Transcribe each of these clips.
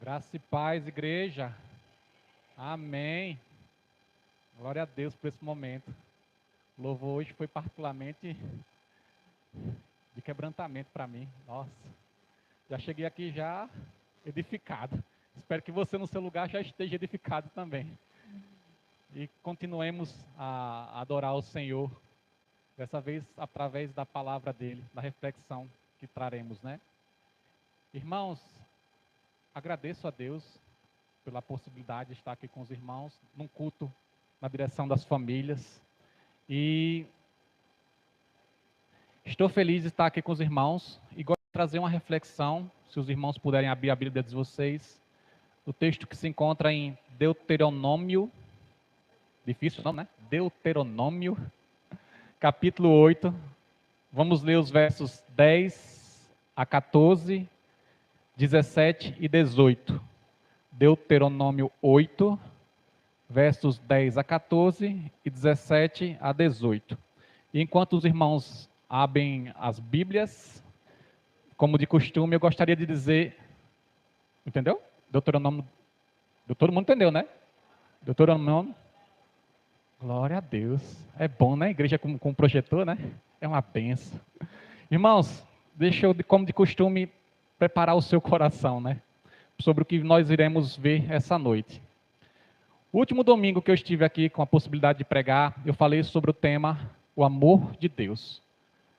Graça e paz, igreja. Amém. Glória a Deus por esse momento. O louvor hoje foi particularmente de quebrantamento para mim. Nossa, já cheguei aqui já edificado. Espero que você no seu lugar já esteja edificado também. E continuemos a adorar o Senhor, dessa vez através da palavra dele, da reflexão que traremos, né? Irmãos, agradeço a Deus pela possibilidade de estar aqui com os irmãos, num culto na direção das famílias. E estou feliz de estar aqui com os irmãos e gosto de trazer uma reflexão, se os irmãos puderem abrir a Bíblia de vocês, o texto que se encontra em Deuteronômio, difícil não, né? Deuteronômio, capítulo 8. Vamos ler os versos 10 a 14, 17 e 18. Deuteronômio 8, versos 10 a 14 e 17 a 18. E enquanto os irmãos abrem as Bíblias, como de costume, eu gostaria de dizer, entendeu? Deuteronômio, todo mundo entendeu, né? Deuteronômio, glória a Deus. É bom, né? Igreja com projetor, né? É uma benção. Irmãos, deixa eu, como de costume, preparar o seu coração, né? Sobre o que nós iremos ver essa noite. O último domingo que eu estive aqui com a possibilidade de pregar, eu falei sobre o tema o amor de Deus.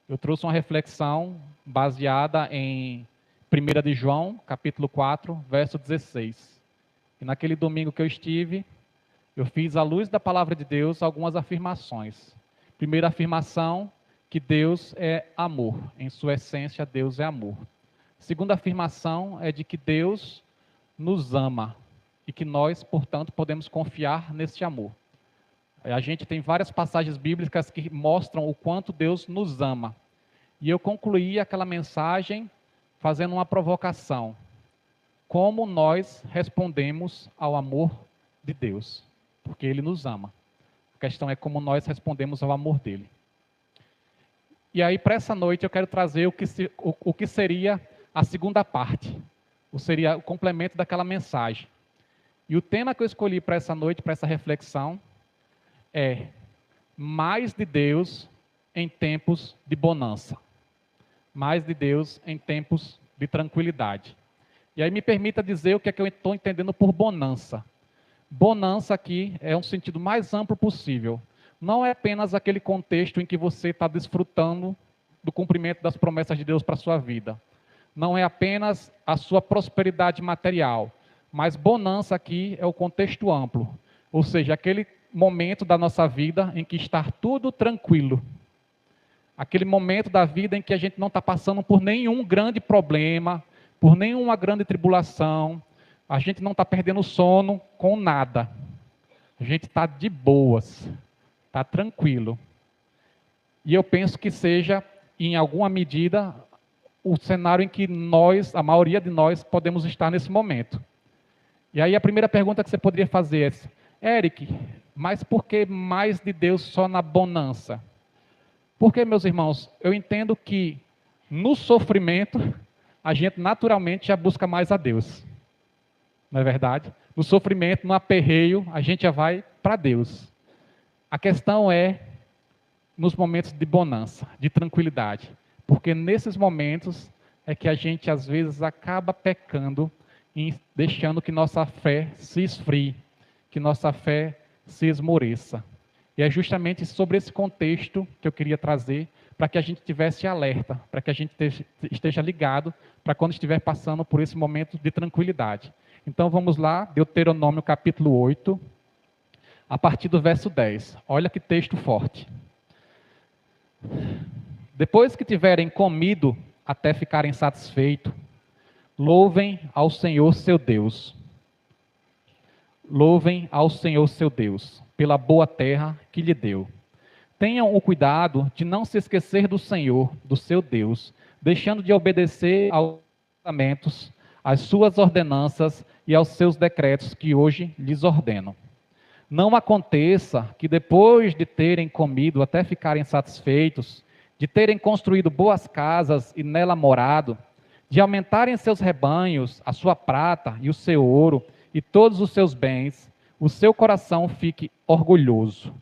Eu trouxe uma reflexão baseada em 1 de João, capítulo 4, verso 16. E naquele domingo que eu estive, eu fiz à luz da palavra de Deus algumas afirmações. Primeira afirmação, que Deus é amor. Em sua essência, Deus é amor. Segunda afirmação é de que Deus nos ama e que nós, portanto, podemos confiar neste amor. A gente tem várias passagens bíblicas que mostram o quanto Deus nos ama. E eu concluí aquela mensagem fazendo uma provocação. Como nós respondemos ao amor de Deus? Porque Ele nos ama. A questão é como nós respondemos ao amor dEle. E aí, para essa noite, eu quero trazer o que seria a segunda parte. Seria o complemento daquela mensagem. E o tema que eu escolhi para essa noite, para essa reflexão, é mais de Deus em tempos de bonança. Mais de Deus em tempos de tranquilidade. E aí me permita dizer o que é que eu estou entendendo por bonança. Bonança aqui é um sentido mais amplo possível. Não é apenas aquele contexto em que você está desfrutando do cumprimento das promessas de Deus para a sua vida. Não é apenas a sua prosperidade material, mas bonança aqui é o contexto amplo, ou seja, aquele momento da nossa vida em que está tudo tranquilo, aquele momento da vida em que a gente não está passando por nenhum grande problema, por nenhuma grande tribulação, a gente não está perdendo sono com nada, a gente está de boas, está tranquilo. E eu penso que seja, em alguma medida, o cenário em que nós, a maioria de nós, podemos estar nesse momento. E aí a primeira pergunta que você poderia fazer é, Eric, mas por que mais de Deus só na bonança? Porque, meus irmãos, eu entendo que no sofrimento, a gente naturalmente já busca mais a Deus. Não é verdade? No sofrimento, no aperreio, a gente já vai para Deus. A questão é nos momentos de bonança, de tranquilidade. Porque nesses momentos é que a gente, às vezes, acaba pecando e deixando que nossa fé se esfrie, que nossa fé se esmoreça. E é justamente sobre esse contexto que eu queria trazer, para que a gente tivesse alerta, para que a gente esteja ligado, para quando estiver passando por esse momento de tranquilidade. Então vamos lá, Deuteronômio capítulo 8, a partir do verso 10. Olha que texto forte. Depois que tiverem comido até ficarem satisfeitos, louvem ao Senhor seu Deus. Louvem ao Senhor seu Deus, pela boa terra que lhe deu. Tenham o cuidado de não se esquecer do Senhor, do seu Deus, deixando de obedecer aos mandamentos, às suas ordenanças e aos seus decretos que hoje lhes ordeno. Não aconteça que depois de terem comido até ficarem satisfeitos, de terem construído boas casas e nela morado, de aumentarem seus rebanhos, a sua prata e o seu ouro e todos os seus bens, o seu coração fique orgulhoso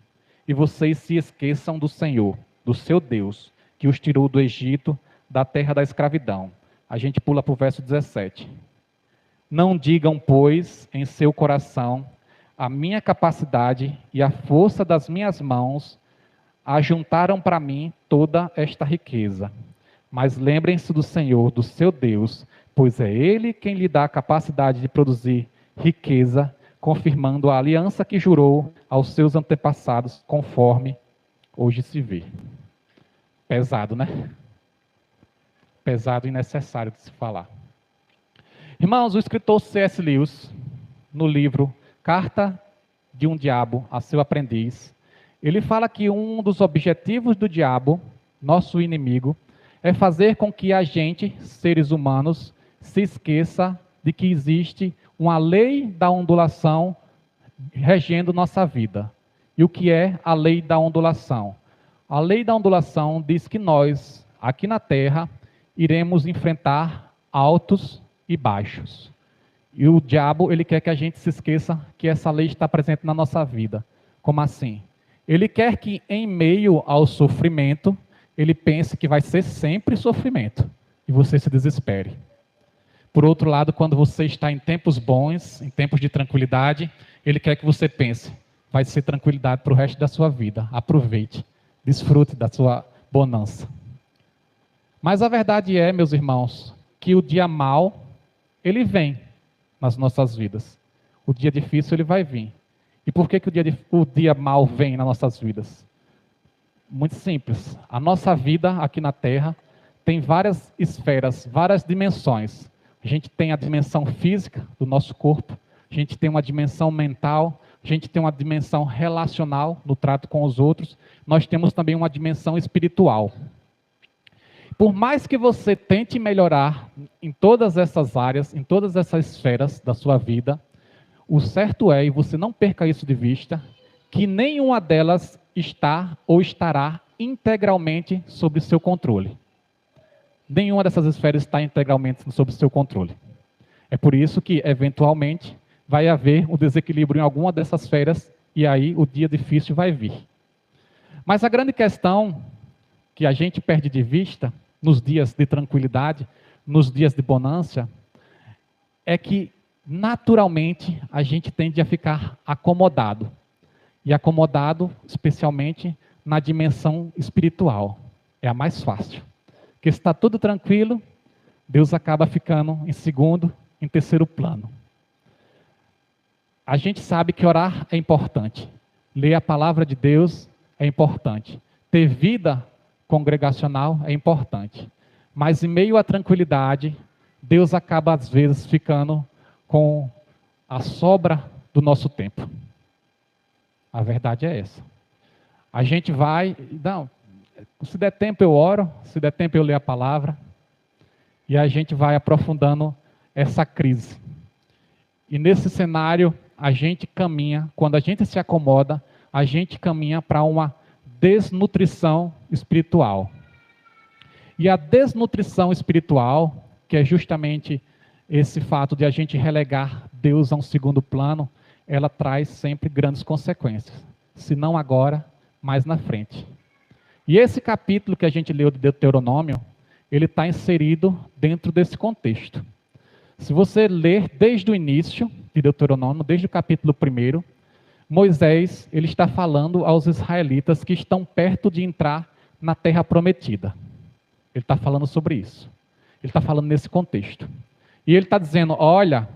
e vocês se esqueçam do Senhor, do seu Deus, que os tirou do Egito, da terra da escravidão. A gente pula para o verso 17. Não digam, pois, em seu coração, a minha capacidade e a força das minhas mãos ajuntaram para mim toda esta riqueza. Mas lembrem-se do Senhor, do seu Deus, pois é Ele quem lhe dá a capacidade de produzir riqueza, confirmando a aliança que jurou aos seus antepassados, conforme hoje se vê. Pesado, né? Pesado e necessário de se falar. Irmãos, o escritor C.S. Lewis, no livro Carta de um Diabo a seu Aprendiz, ele fala que um dos objetivos do diabo, nosso inimigo, é fazer com que a gente, seres humanos, se esqueça de que existe uma lei da ondulação regendo nossa vida. E o que é a lei da ondulação? A lei da ondulação diz que nós, aqui na Terra, iremos enfrentar altos e baixos. E o diabo, ele quer que a gente se esqueça que essa lei está presente na nossa vida. Como assim? Ele quer que, em meio ao sofrimento, ele pense que vai ser sempre sofrimento. E você se desespere. Por outro lado, quando você está em tempos bons, em tempos de tranquilidade, ele quer que você pense, vai ser tranquilidade para o resto da sua vida. Aproveite, desfrute da sua bonança. Mas a verdade é, meus irmãos, que o dia mau, ele vem nas nossas vidas. O dia difícil, ele vai vir. E por que o dia mau vem nas nossas vidas? Muito simples. A nossa vida aqui na Terra tem várias esferas, várias dimensões. A gente tem a dimensão física do nosso corpo, a gente tem uma dimensão mental, a gente tem uma dimensão relacional no trato com os outros, nós temos também uma dimensão espiritual. Por mais que você tente melhorar em todas essas áreas, em todas essas esferas da sua vida, o certo é, e você não perca isso de vista, que nenhuma delas está ou estará integralmente sob seu controle. Nenhuma dessas esferas está integralmente sob seu controle. É por isso que, eventualmente, vai haver um desequilíbrio em alguma dessas esferas e aí o dia difícil vai vir. Mas a grande questão que a gente perde de vista nos dias de tranquilidade, nos dias de bonança, é que, naturalmente, a gente tende a ficar acomodado. E acomodado, especialmente, na dimensão espiritual. É a mais fácil. Porque se está tudo tranquilo, Deus acaba ficando em segundo, em terceiro plano. A gente sabe que orar é importante. Ler a palavra de Deus é importante. Ter vida congregacional é importante. Mas em meio à tranquilidade, Deus acaba às vezes ficando com a sobra do nosso tempo. A verdade é essa. A gente vai, não, se der tempo eu oro, se der tempo eu leio a palavra, e a gente vai aprofundando essa crise. E nesse cenário, a gente caminha, quando a gente se acomoda, a gente caminha para uma desnutrição espiritual. E a desnutrição espiritual, que é justamente esse fato de a gente relegar Deus a um segundo plano, ela traz sempre grandes consequências. Se não agora, mais na frente. E esse capítulo que a gente leu de Deuteronômio, ele está inserido dentro desse contexto. Se você ler desde o início de Deuteronômio, desde o capítulo 1, Moisés ele está falando aos israelitas que estão perto de entrar na terra prometida. Ele está falando sobre isso. Ele está falando nesse contexto. E ele está dizendo, olha,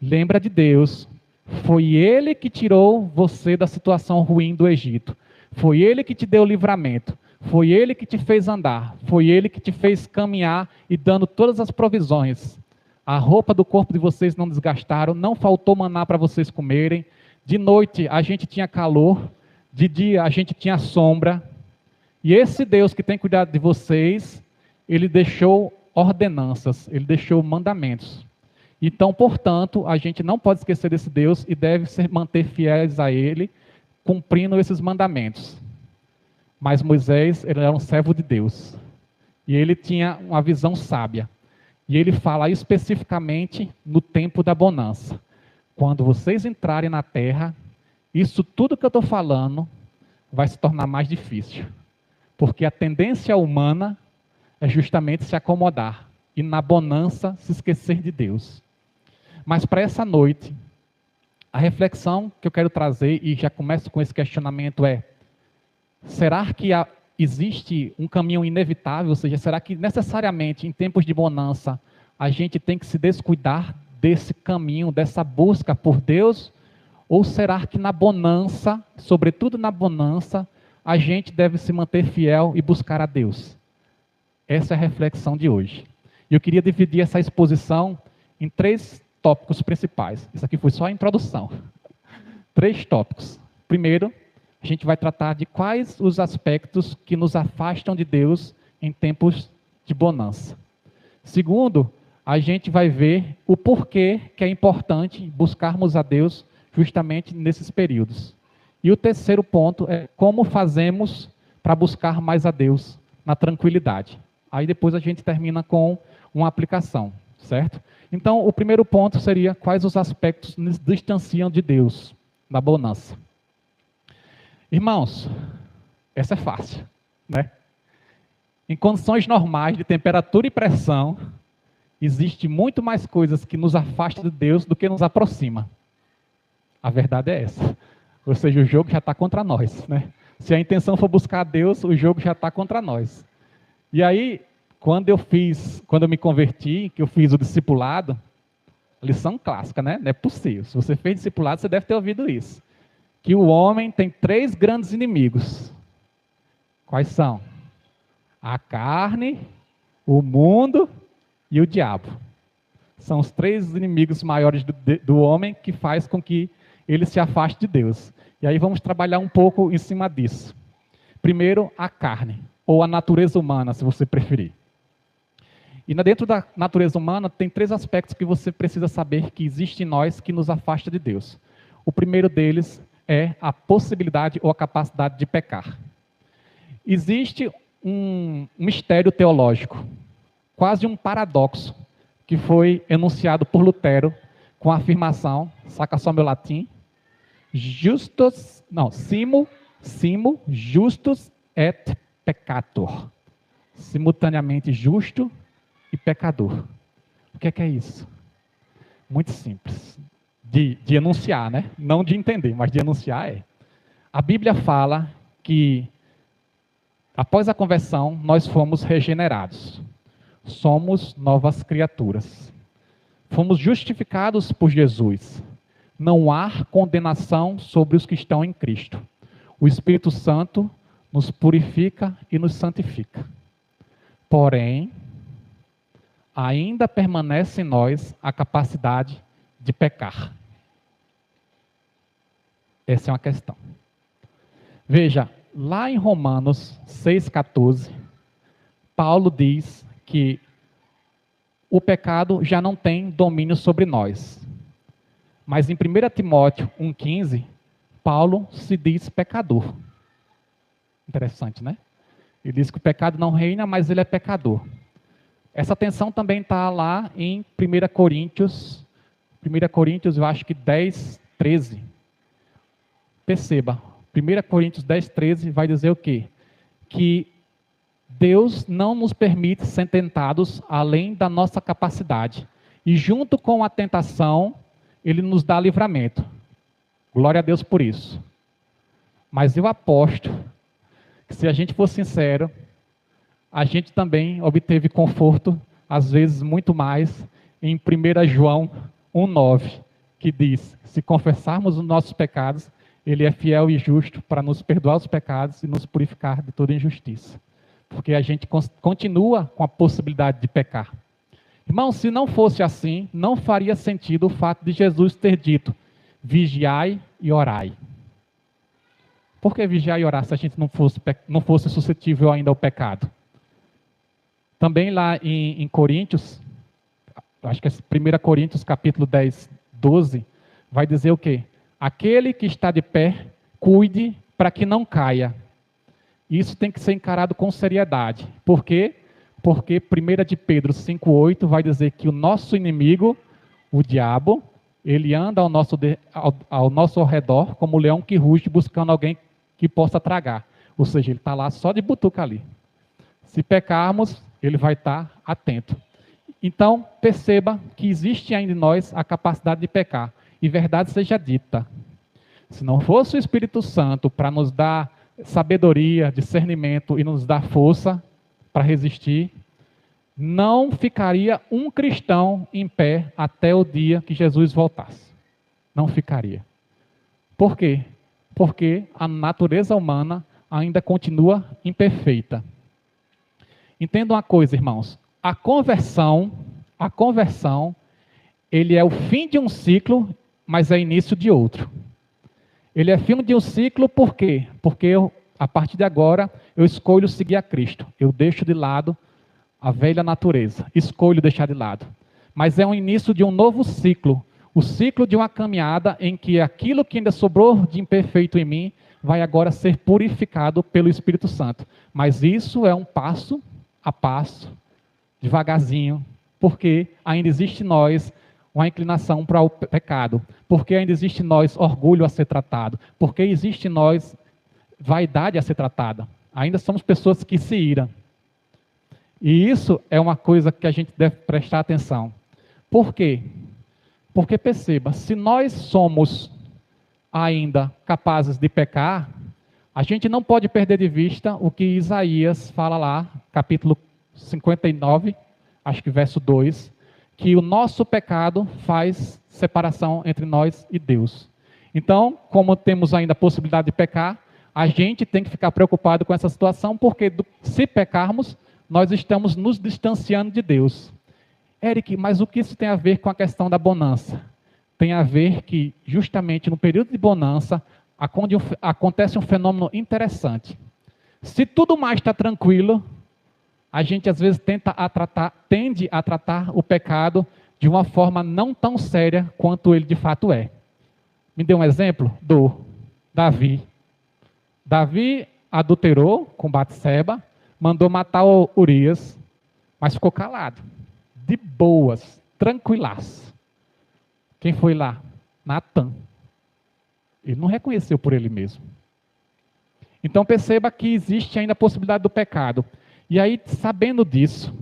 lembra de Deus, foi Ele que tirou você da situação ruim do Egito. Foi Ele que te deu o livramento. Foi Ele que te fez andar. Foi Ele que te fez caminhar e dando todas as provisões. A roupa do corpo de vocês não desgastaram, não faltou maná para vocês comerem. De noite a gente tinha calor, de dia a gente tinha sombra. E esse Deus que tem cuidado de vocês, Ele deixou ordenanças, Ele deixou mandamentos. Então, portanto, a gente não pode esquecer desse Deus e deve se manter fiéis a Ele, cumprindo esses mandamentos. Mas Moisés, ele era um servo de Deus. E ele tinha uma visão sábia. E ele fala especificamente no tempo da bonança. Quando vocês entrarem na terra, isso tudo que eu estou falando vai se tornar mais difícil. Porque a tendência humana é justamente se acomodar e na bonança se esquecer de Deus. Mas para essa noite, a reflexão que eu quero trazer, e já começo com esse questionamento, é: será que existe um caminho inevitável? Ou seja, será que necessariamente em tempos de bonança a gente tem que se descuidar desse caminho, dessa busca por Deus? Ou será que na bonança, sobretudo na bonança, a gente deve se manter fiel e buscar a Deus? Essa é a reflexão de hoje. E eu queria dividir essa exposição em 3 tópicos principais. Isso aqui foi só a introdução. 3 tópicos. Primeiro, a gente vai tratar de quais os aspectos que nos afastam de Deus em tempos de bonança. Segundo, a gente vai ver o porquê que é importante buscarmos a Deus justamente nesses períodos. E o terceiro ponto é como fazemos para buscar mais a Deus na tranquilidade. Aí depois a gente termina com uma aplicação, certo? Então, o primeiro ponto seria quais os aspectos nos distanciam de Deus na bonança. Irmãos, essa é fácil, né? Em condições normais de temperatura e pressão, existe muito mais coisas que nos afastam de Deus do que nos aproxima. A verdade é essa. Ou seja, o jogo já está contra nós, né? Se a intenção for buscar a Deus, o jogo já está contra nós. E aí, quando eu me converti, que eu fiz o discipulado, lição clássica, né? Não é possível. Se você fez discipulado, você deve ter ouvido isso. Que o homem tem 3 grandes inimigos. Quais são? A carne, o mundo e o diabo. São os 3 inimigos maiores do homem que faz com que ele se afaste de Deus. E aí vamos trabalhar um pouco em cima disso. Primeiro, a carne, ou a natureza humana, se você preferir. E dentro da natureza humana tem 3 aspectos que você precisa saber que existe em nós que nos afasta de Deus. O primeiro deles é a possibilidade ou a capacidade de pecar. Existe um mistério teológico, quase um paradoxo, que foi enunciado por Lutero com a afirmação, saca só meu latim, simo justus et peccator. Simultaneamente justo e pecador. O que é isso? Muito simples. De enunciar, né? Não de entender, mas de enunciar é. A Bíblia fala que após a conversão, nós fomos regenerados. Somos novas criaturas. Fomos justificados por Jesus. Não há condenação sobre os que estão em Cristo. O Espírito Santo nos purifica e nos santifica. Porém, ainda permanece em nós a capacidade de pecar. Essa é uma questão. Veja, lá em Romanos 6,14, Paulo diz que o pecado já não tem domínio sobre nós. Mas em 1 Timóteo 1,15, Paulo se diz pecador. Interessante, né? Ele diz que o pecado não reina, mas ele é pecador. Essa tensão também está lá em 1 Coríntios, eu acho que 10, 13. Perceba, 1 Coríntios 10, 13 vai dizer o quê? Que Deus não nos permite ser tentados além da nossa capacidade. E junto com a tentação, Ele nos dá livramento. Glória a Deus por isso. Mas eu aposto que se a gente for sincero, a gente também obteve conforto, às vezes muito mais, em 1 João 1,9, que diz, se confessarmos os nossos pecados, Ele é fiel e justo para nos perdoar os pecados e nos purificar de toda injustiça. Porque a gente continua com a possibilidade de pecar. Irmão, se não fosse assim, não faria sentido o fato de Jesus ter dito, vigiai e orai. Por que vigiar e orar se a gente não fosse suscetível ainda ao pecado? Também lá em Coríntios, acho que é 1 Coríntios capítulo 10, 12, vai dizer o quê? Aquele que está de pé, cuide para que não caia. Isso tem que ser encarado com seriedade. Por quê? Porque 1 de Pedro 5,8 vai dizer que o nosso inimigo, o diabo, ele anda ao nosso redor como um leão que ruge buscando alguém que possa tragar. Ou seja, ele está lá só de butuca ali. Se pecarmos, ele vai estar atento. Então, perceba que existe ainda em nós a capacidade de pecar. E verdade seja dita. Se não fosse o Espírito Santo para nos dar sabedoria, discernimento e nos dar força para resistir, não ficaria um cristão em pé até o dia que Jesus voltasse. Não ficaria. Por quê? Porque a natureza humana ainda continua imperfeita. Entenda uma coisa, irmãos. A conversão, ele é o fim de um ciclo, mas é início de outro. Ele é fim de um ciclo por quê? Porque a partir de agora, eu escolho seguir a Cristo. Eu deixo de lado a velha natureza. Escolho deixar de lado. Mas é o início de um novo ciclo. O ciclo de uma caminhada em que aquilo que ainda sobrou de imperfeito em mim vai agora ser purificado pelo Espírito Santo. Mas isso é um passo a passo, devagarzinho, porque ainda existe em nós uma inclinação para o pecado, porque ainda existe em nós orgulho a ser tratado, porque existe em nós vaidade a ser tratada. Ainda somos pessoas que se iram. E isso é uma coisa que a gente deve prestar atenção. Por quê? Porque perceba, se nós somos ainda capazes de pecar, a gente não pode perder de vista o que Isaías fala lá, capítulo 59, acho que verso 2, que o nosso pecado faz separação entre nós e Deus. Então, como temos ainda a possibilidade de pecar, a gente tem que ficar preocupado com essa situação, porque se pecarmos, nós estamos nos distanciando de Deus. Eric, mas o que isso tem a ver com a questão da bonança? Tem a ver que, justamente no período de bonança, acontece um fenômeno interessante. Se tudo mais está tranquilo, a gente às vezes tende a tratar o pecado de uma forma não tão séria quanto ele de fato é. Me dê um exemplo do Davi. Davi adulterou com Batseba, mandou matar o Urias, mas ficou calado, de boas, tranquilaço. Quem foi lá? Natã. Ele não reconheceu por ele mesmo. Então perceba que existe ainda a possibilidade do pecado. E aí, sabendo disso,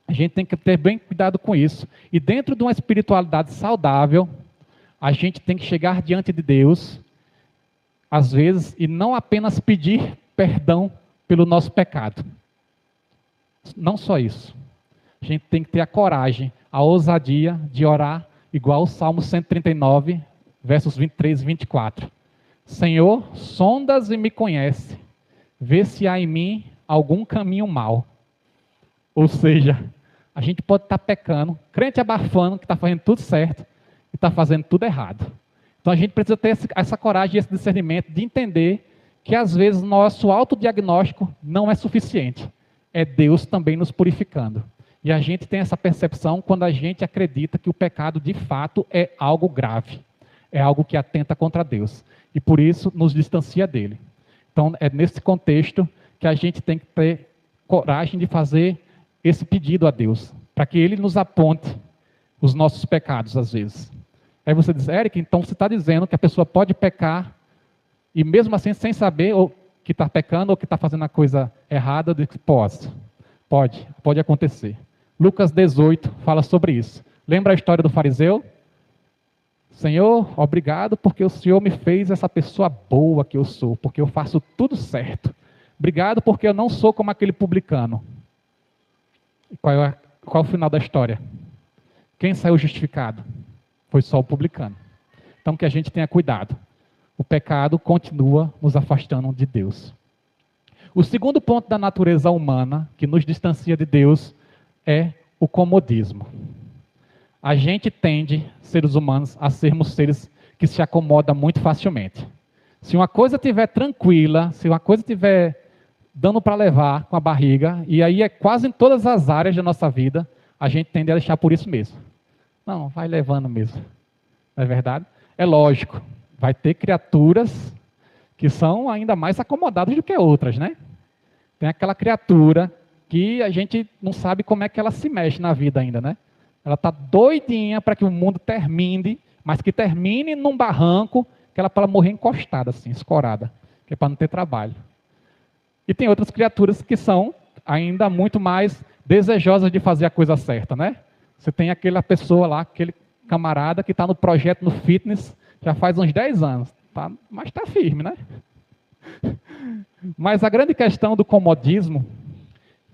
a gente tem que ter bem cuidado com isso. E dentro de uma espiritualidade saudável, a gente tem que chegar diante de Deus, às vezes, e não apenas pedir perdão pelo nosso pecado. Não só isso. A gente tem que ter a coragem, a ousadia de orar, igual o Salmo 139, versos 23 e 24. Senhor, sondas e me conhece, vê se há em mim algum caminho mau. Ou seja, a gente pode estar pecando, crente abafando que está fazendo tudo certo e está fazendo tudo errado. Então a gente precisa ter essa coragem e esse discernimento de entender que às vezes nosso autodiagnóstico não é suficiente. É Deus também nos purificando. E a gente tem essa percepção quando a gente acredita que o pecado de fato é algo grave. É algo que atenta contra Deus. E por isso nos distancia dele. Então é nesse contexto que a gente tem que ter coragem de fazer esse pedido a Deus. Para que ele nos aponte os nossos pecados às vezes. Aí você diz, Eric, então você está dizendo que a pessoa pode pecar e mesmo assim sem saber ou que está pecando ou que está fazendo a coisa errada? Eu digo, pode acontecer. Lucas 18 fala sobre isso. Lembra a história do fariseu? Senhor, obrigado porque o Senhor me fez essa pessoa boa que eu sou, porque eu faço tudo certo. Obrigado porque eu não sou como aquele publicano. E qual é o final da história? Quem saiu justificado? Foi só o publicano. Então que a gente tenha cuidado. O pecado continua nos afastando de Deus. O segundo ponto da natureza humana que nos distancia de Deus é o comodismo. A gente tende, seres humanos, a sermos seres que se acomodam muito facilmente. Se uma coisa estiver tranquila, se uma coisa estiver dando para levar com a barriga, e aí é quase em todas as áreas da nossa vida, a gente tende a deixar por isso mesmo. Não, vai levando mesmo. Não é verdade? É lógico, vai ter criaturas que são ainda mais acomodadas do que outras, né? Tem aquela criatura que a gente não sabe como é que ela se mexe na vida ainda, né? Ela está doidinha para que o mundo termine, mas que termine num barranco, que ela para morrer encostada, assim, escorada, que é para não ter trabalho. E tem outras criaturas que são ainda muito mais desejosas de fazer a coisa certa, né? Você tem aquela pessoa lá, aquele camarada que está no projeto no fitness já faz uns 10 anos, tá? Mas está firme, né? Mas a grande questão do comodismo,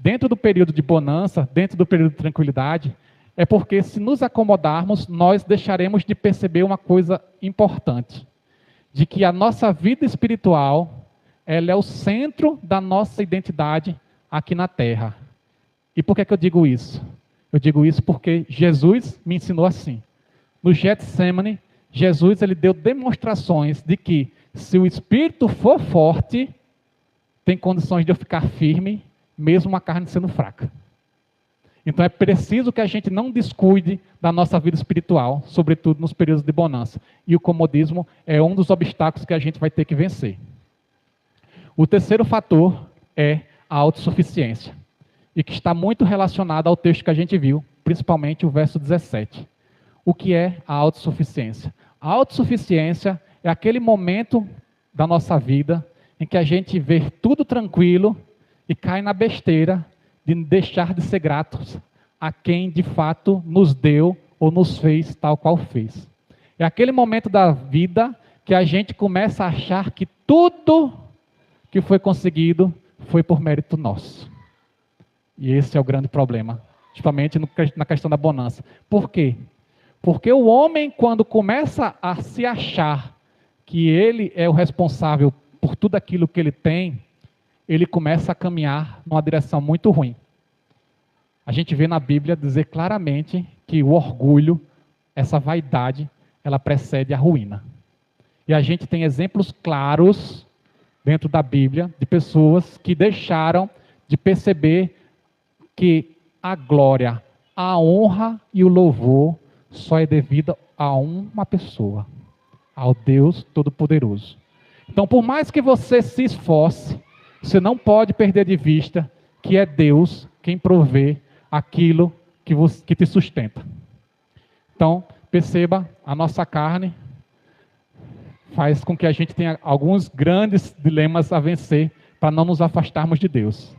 dentro do período de bonança, dentro do período de tranquilidade, é porque se nos acomodarmos, nós deixaremos de perceber uma coisa importante, de que a nossa vida espiritual, ela é o centro da nossa identidade aqui na Terra. E por que eu digo isso? Eu digo isso porque Jesus me ensinou assim. No Getsemane, Jesus ele deu demonstrações de que se o espírito for forte, tem condições de eu ficar firme, mesmo a carne sendo fraca. Então é preciso que a gente não descuide da nossa vida espiritual, sobretudo nos períodos de bonança. E o comodismo é um dos obstáculos que a gente vai ter que vencer. O terceiro fator é a autossuficiência, e que está muito relacionado ao texto que a gente viu, principalmente o verso 17. O que é a autossuficiência? A autossuficiência é aquele momento da nossa vida em que a gente vê tudo tranquilo e cai na besteira de deixar de ser gratos a quem de fato nos deu ou nos fez tal qual fez. É aquele momento da vida que a gente começa a achar que tudo que foi conseguido foi por mérito nosso. E esse é o grande problema, principalmente na questão da bonança. Por quê? Porque o homem, quando começa a se achar que ele é o responsável por tudo aquilo que ele tem, ele começa a caminhar numa direção muito ruim. A gente vê na Bíblia dizer claramente que o orgulho, essa vaidade, ela precede a ruína. E a gente tem exemplos claros dentro da Bíblia de pessoas que deixaram de perceber que a glória, a honra e o louvor só é devida a uma pessoa, ao Deus Todo-Poderoso. Então, por mais que você se esforce, você não pode perder de vista que é Deus quem provê aquilo que te sustenta. Então, perceba, a nossa carne faz com que a gente tenha alguns grandes dilemas a vencer para não nos afastarmos de Deus.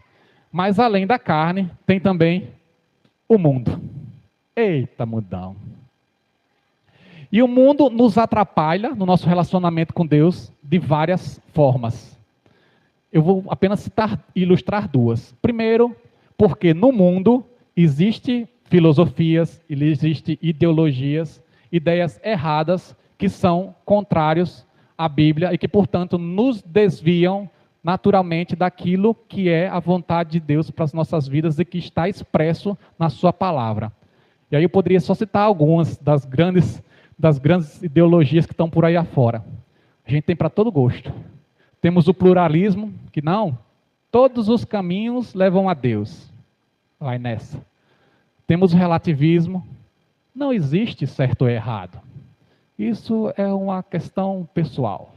Mas além da carne, tem também o mundo. Eita, mundão. E o mundo nos atrapalha no nosso relacionamento com Deus de várias formas. Eu vou apenas ilustrar duas. Primeiro, porque no mundo existe filosofias, existe ideologias, ideias erradas que são contrários à Bíblia e que, portanto, nos desviam naturalmente daquilo que é a vontade de Deus para as nossas vidas e que está expresso na sua palavra. E aí eu poderia só citar algumas das grandes ideologias que estão por aí afora. A gente tem para todo gosto. Temos o pluralismo, que não, todos os caminhos levam a Deus. Vai nessa. Temos o relativismo, não existe certo ou errado. Isso é uma questão pessoal.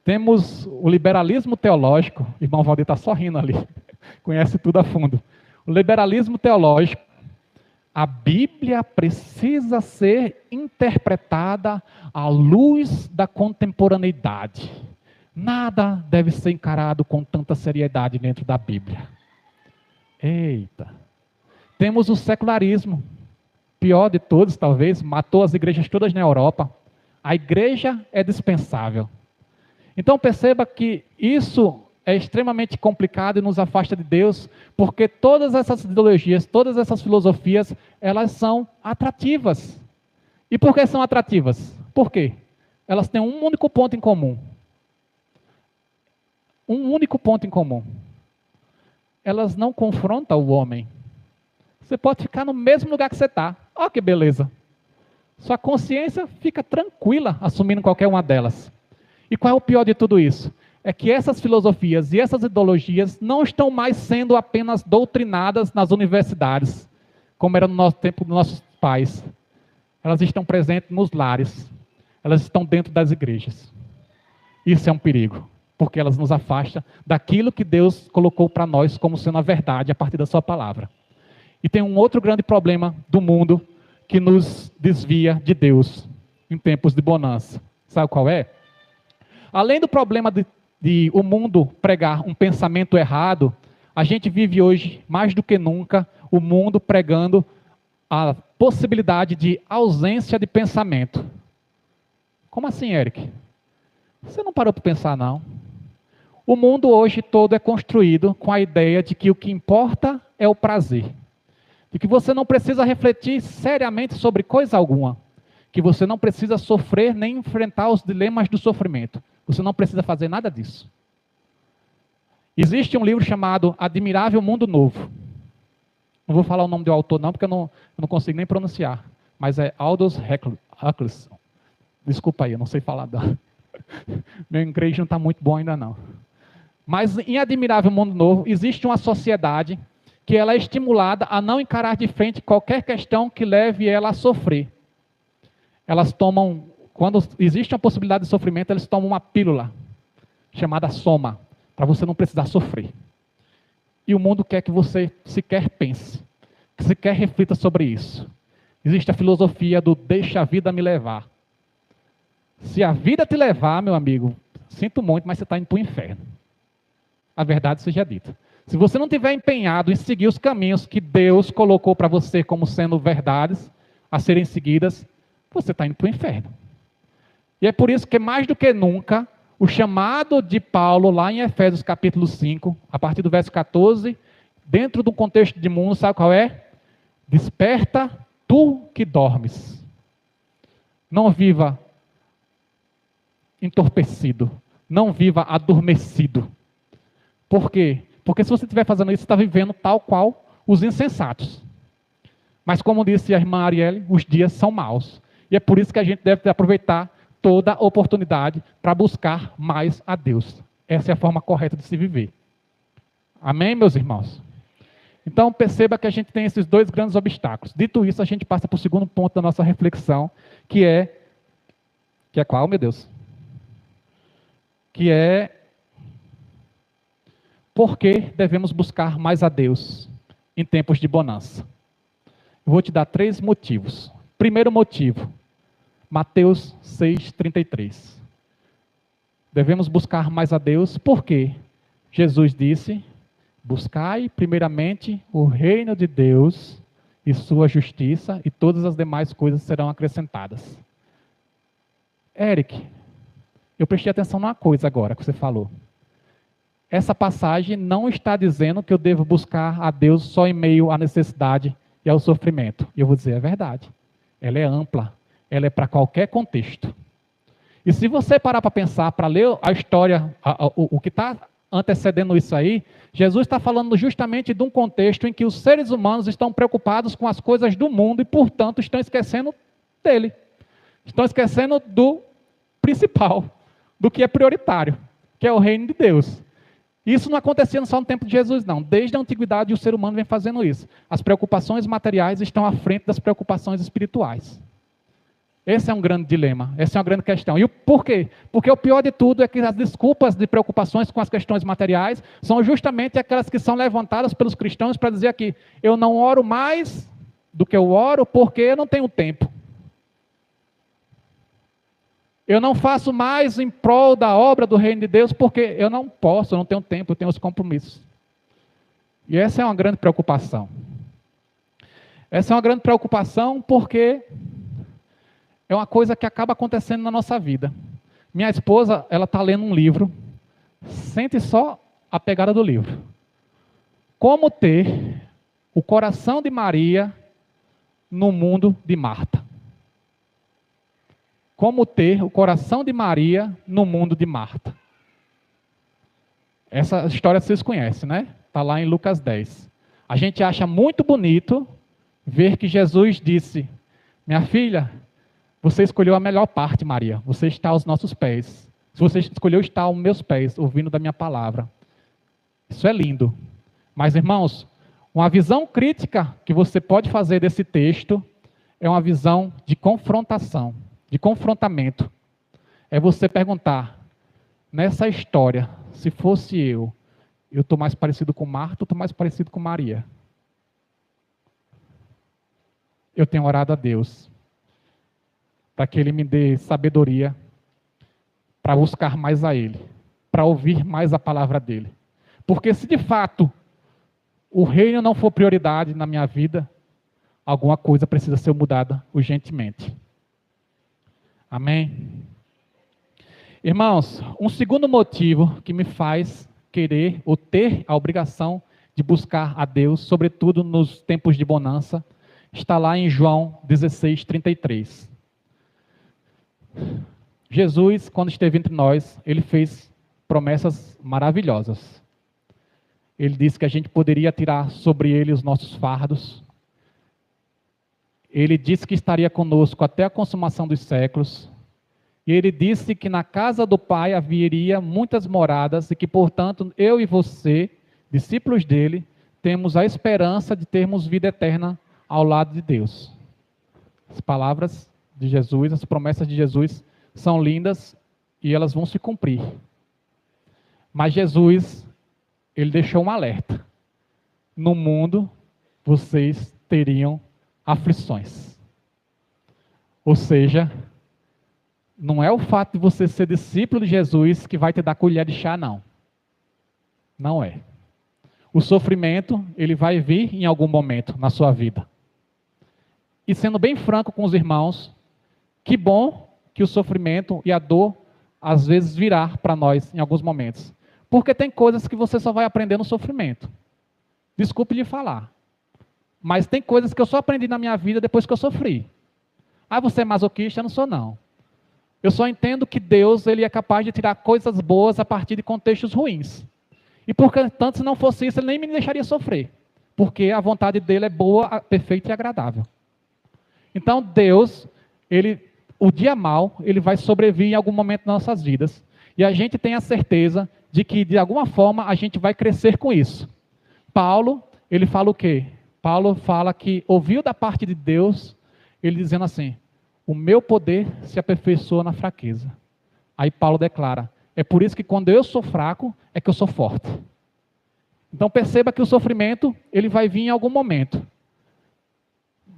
Temos o liberalismo teológico, o irmão Valdir está só rindo ali, conhece tudo a fundo. O liberalismo teológico, a Bíblia precisa ser interpretada à luz da contemporaneidade. Nada deve ser encarado com tanta seriedade dentro da Bíblia. Eita! Temos o secularismo, pior de todos talvez, matou as igrejas todas na Europa. A igreja é dispensável. Então perceba que isso é extremamente complicado e nos afasta de Deus, porque todas essas ideologias, todas essas filosofias, elas são atrativas. E por que são atrativas? Por quê? Elas têm um único ponto em comum. Um único ponto em comum. Elas não confrontam o homem. Você pode ficar no mesmo lugar que você está. Olha que beleza. Sua consciência fica tranquila assumindo qualquer uma delas. E qual é o pior de tudo isso? É que essas filosofias e essas ideologias não estão mais sendo apenas doutrinadas nas universidades, como era no nosso tempo dos nossos pais. Elas estão presentes nos lares. Elas estão dentro das igrejas. Isso é um perigo. porque elas nos afastam daquilo que Deus colocou para nós como sendo a verdade a partir da sua palavra. E tem um outro grande problema do mundo que nos desvia de Deus em tempos de bonança. Sabe qual é? Além do problema de o mundo pregar um pensamento errado, a gente vive hoje, mais do que nunca, o mundo pregando a possibilidade de ausência de pensamento. Como assim, Eric? Você não parou para pensar, não? O mundo hoje todo é construído com a ideia de que o que importa é o prazer. De que você não precisa refletir seriamente sobre coisa alguma. Que você não precisa sofrer nem enfrentar os dilemas do sofrimento. Você não precisa fazer nada disso. Existe um livro chamado Admirável Mundo Novo. Não vou falar o nome do autor não, porque eu não consigo nem pronunciar. Mas é Aldous Huxley. Desculpa aí, eu não sei falar. Meu inglês não está muito bom ainda não. Mas em Admirável Mundo Novo, existe uma sociedade que ela é estimulada a não encarar de frente qualquer questão que leve ela a sofrer. Elas tomam, quando existe uma possibilidade de sofrimento, eles tomam uma pílula chamada soma, para você não precisar sofrer. E o mundo quer que você sequer pense, que sequer reflita sobre isso. Existe a filosofia do deixa a vida me levar. Se a vida te levar, meu amigo, sinto muito, mas você está indo para o inferno. A verdade seja dita. Se você não tiver empenhado em seguir os caminhos que Deus colocou para você como sendo verdades a serem seguidas, você está indo para o inferno. E é por isso que, mais do que nunca, o chamado de Paulo, lá em Efésios capítulo 5, a partir do verso 14, dentro do contexto de mundo, sabe qual é? Desperta tu que dormes. Não viva entorpecido. Não viva adormecido. Por quê? Porque se você estiver fazendo isso, você está vivendo tal qual os insensatos. Mas como disse a irmã Arielle, os dias são maus. E é por isso que a gente deve aproveitar toda a oportunidade para buscar mais a Deus. Essa é a forma correta de se viver. Amém, meus irmãos? Então perceba que a gente tem esses dois grandes obstáculos. Dito isso, a gente passa para o segundo ponto da nossa reflexão, que é qual, meu Deus? Que é por que devemos buscar mais a Deus em tempos de bonança. Eu vou te dar 3 motivos. Primeiro motivo, Mateus 6,33. Devemos buscar mais a Deus porque Jesus disse: buscai primeiramente o reino de Deus e sua justiça, e todas as demais coisas serão acrescentadas. Eric, eu prestei atenção numa coisa agora que você falou. Essa passagem não está dizendo que eu devo buscar a Deus só em meio à necessidade e ao sofrimento. E eu vou dizer, é verdade. Ela é ampla. Ela é para qualquer contexto. E se você parar para pensar, para ler a história, o que está antecedendo isso aí, Jesus está falando justamente de um contexto em que os seres humanos estão preocupados com as coisas do mundo e, portanto, estão esquecendo dele. Estão esquecendo do principal, do que é prioritário, que é o reino de Deus. Isso não acontecia só no tempo de Jesus, não. Desde a antiguidade o ser humano vem fazendo isso. As preocupações materiais estão à frente das preocupações espirituais. Esse é um grande dilema, essa é uma grande questão. E por quê? Porque o pior de tudo é que as desculpas de preocupações com as questões materiais são justamente aquelas que são levantadas pelos cristãos para dizer aqui, eu não oro mais do que eu oro porque eu não tenho tempo. Eu não faço mais em prol da obra do reino de Deus porque eu não posso, eu não tenho tempo, eu tenho os compromissos. E essa é uma grande preocupação. Essa é uma grande preocupação porque é uma coisa que acaba acontecendo na nossa vida. Minha esposa, ela está lendo um livro, sente só a pegada do livro. Como ter o coração de Maria no mundo de Marta. Como ter o coração de Maria no mundo de Marta. Essa história vocês conhecem, né? Está lá em Lucas 10. A gente acha muito bonito ver que Jesus disse, minha filha, você escolheu a melhor parte, Maria. Você está aos nossos pés. Você escolheu estar aos meus pés, ouvindo da minha palavra. Isso é lindo. Mas, irmãos, uma visão crítica que você pode fazer desse texto é uma visão de confrontação. De confrontamento. É você perguntar, nessa história, se fosse eu estou mais parecido com Marta, eu estou mais parecido com Maria. Eu tenho orado a Deus para que Ele me dê sabedoria para buscar mais a Ele, para ouvir mais a palavra dEle. Porque se de fato o reino não for prioridade na minha vida, alguma coisa precisa ser mudada urgentemente. Amém? Irmãos, um segundo motivo que me faz querer ou ter a obrigação de buscar a Deus, sobretudo nos tempos de bonança, está lá em João 16:33. Jesus, quando esteve entre nós, ele fez promessas maravilhosas. Ele disse que a gente poderia tirar sobre ele os nossos fardos. Ele disse que estaria conosco até a consumação dos séculos. E ele disse que na casa do Pai haveria muitas moradas e que, portanto, eu e você, discípulos dele, temos a esperança de termos vida eterna ao lado de Deus. As palavras de Jesus, as promessas de Jesus são lindas e elas vão se cumprir. Mas Jesus, ele deixou um alerta. No mundo, vocês teriam aflições. Ou seja, não é o fato de você ser discípulo de Jesus que vai te dar colher de chá, não. Não é. O sofrimento, ele vai vir em algum momento na sua vida. E sendo bem franco com os irmãos, que bom que o sofrimento e a dor, às vezes, virá para nós em alguns momentos. Porque tem coisas que você só vai aprender no sofrimento. Desculpe lhe falar. Mas tem coisas que eu só aprendi na minha vida depois que eu sofri. Ah, você é masoquista? Eu não sou, não. Eu só entendo que Deus, ele é capaz de tirar coisas boas a partir de contextos ruins. E portanto, se não fosse isso, ele nem me deixaria sofrer. Porque a vontade dele é boa, perfeita e agradável. Então Deus, o dia mau, ele vai sobrevir em algum momento das nossas vidas. E a gente tem a certeza de que, de alguma forma, a gente vai crescer com isso. Paulo, ele fala o quê? Paulo fala que ouviu da parte de Deus, ele dizendo assim, o meu poder se aperfeiçoa na fraqueza. Aí Paulo declara, é por isso que quando eu sou fraco, é que eu sou forte. Então perceba que o sofrimento, ele vai vir em algum momento.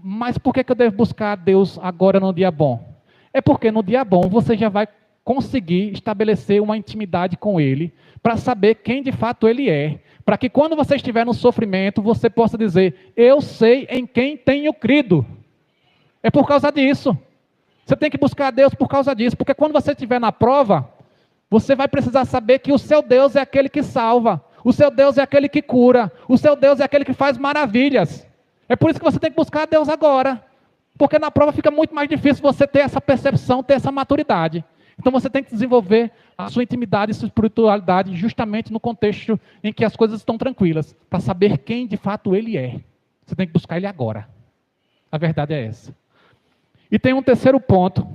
Mas por que eu devo buscar a Deus agora no dia bom? É porque no dia bom você já vai conseguir estabelecer uma intimidade com Ele, para saber quem de fato Ele é, para que quando você estiver no sofrimento, você possa dizer, eu sei em quem tenho crido. É por causa disso. Você tem que buscar a Deus por causa disso, porque quando você estiver na prova, você vai precisar saber que o seu Deus é aquele que salva, o seu Deus é aquele que cura, o seu Deus é aquele que faz maravilhas. É por isso que você tem que buscar a Deus agora, porque na prova fica muito mais difícil você ter essa percepção, ter essa maturidade. Então você tem que desenvolver a sua intimidade e sua espiritualidade justamente no contexto em que as coisas estão tranquilas, para saber quem de fato Ele é. Você tem que buscar Ele agora. A verdade é essa. E tem um terceiro ponto,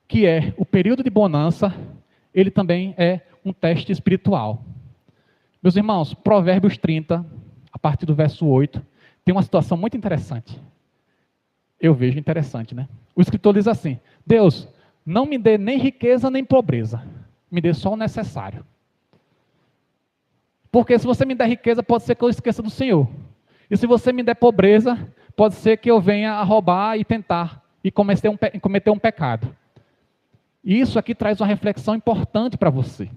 que é o período de bonança, ele também é um teste espiritual. Meus irmãos, Provérbios 30, a partir do verso 8, tem uma situação muito interessante. Eu vejo interessante, né? O escritor diz assim, Deus, não me dê nem riqueza nem pobreza, me dê só o necessário. Porque se você me der riqueza, pode ser que eu esqueça do Senhor. E se você me der pobreza, pode ser que eu venha a roubar e tentar, e cometer um pecado. E isso aqui traz uma reflexão importante para você.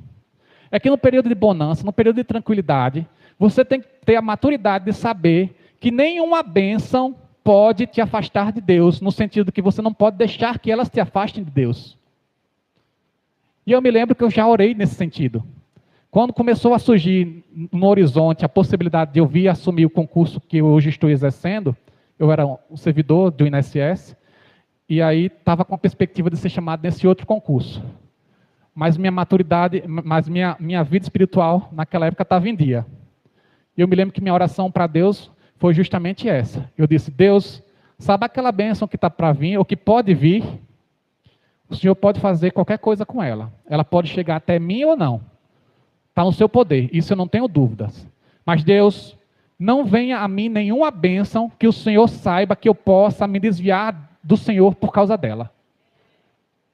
É que no período de bonança, no período de tranquilidade, você tem que ter a maturidade de saber que nenhuma bênção pode te afastar de Deus, no sentido que você não pode deixar que elas te afastem de Deus. E eu me lembro que eu já orei nesse sentido. Quando começou a surgir no horizonte a possibilidade de eu vir assumir o concurso que eu hoje estou exercendo, eu era um servidor do INSS, e aí estava com a perspectiva de ser chamado nesse outro concurso. Mas minha maturidade, minha vida espiritual naquela época estava em dia. E eu me lembro que minha oração para Deus foi justamente essa. Eu disse, Deus, sabe aquela bênção que está para vir, ou que pode vir? O Senhor pode fazer qualquer coisa com ela. Ela pode chegar até mim ou não. Está no seu poder, isso eu não tenho dúvidas. Mas Deus, não venha a mim nenhuma bênção que o Senhor saiba que eu possa me desviar do Senhor por causa dela.